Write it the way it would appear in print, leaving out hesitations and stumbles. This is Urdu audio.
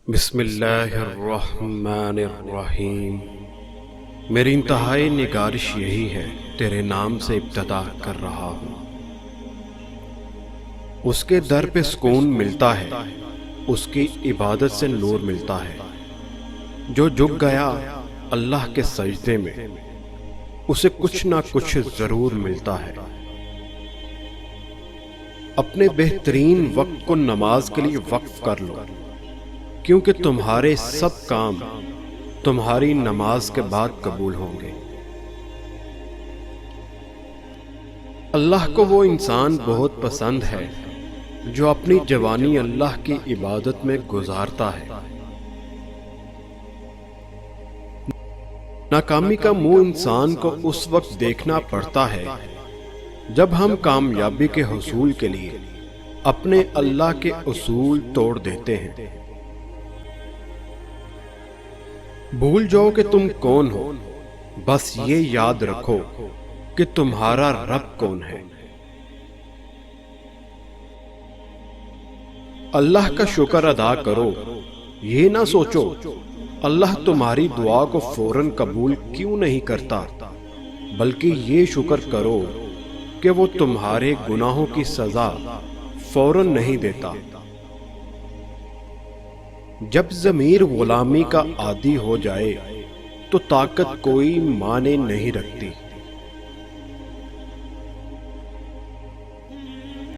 بسم اللہ الرحمن الرحیم۔ میری انتہائی نگارش یہی ہے، تیرے نام سے ابتدا کر رہا ہوں۔ اس کے در پہ سکون ملتا ہے، اس کی عبادت سے نور ملتا ہے۔ جو جھک گیا اللہ کے سجدے میں، اسے کچھ نہ کچھ ضرور ملتا ہے۔ اپنے بہترین وقت کو نماز کے لیے وقف کر لو، کیونکہ تمہارے سب کام تمہاری نماز کے بعد قبول ہوں گے۔ اللہ کو وہ انسان بہت پسند ہے جو اپنی جوانی اللہ کی عبادت میں گزارتا ہے۔ ناکامی کا منہ انسان کو اس وقت دیکھنا پڑتا ہے جب ہم کامیابی کے حصول کے لیے اپنے اللہ کے اصول توڑ دیتے ہیں۔ بھول جاؤ کہ تم کون ہو، بس یہ یاد رکھو کہ تمہارا رب کون ہے۔ اللہ کا شکر ادا کرو، یہ نہ سوچو اللہ تمہاری دعا کو فوراً قبول کیوں نہیں کرتا، بلکہ یہ شکر کرو کہ وہ تمہارے گناہوں کی سزا فوراً نہیں دیتا۔ جب ضمیر غلامی کا عادی ہو جائے تو طاقت کوئی معنی نہیں رکھتی۔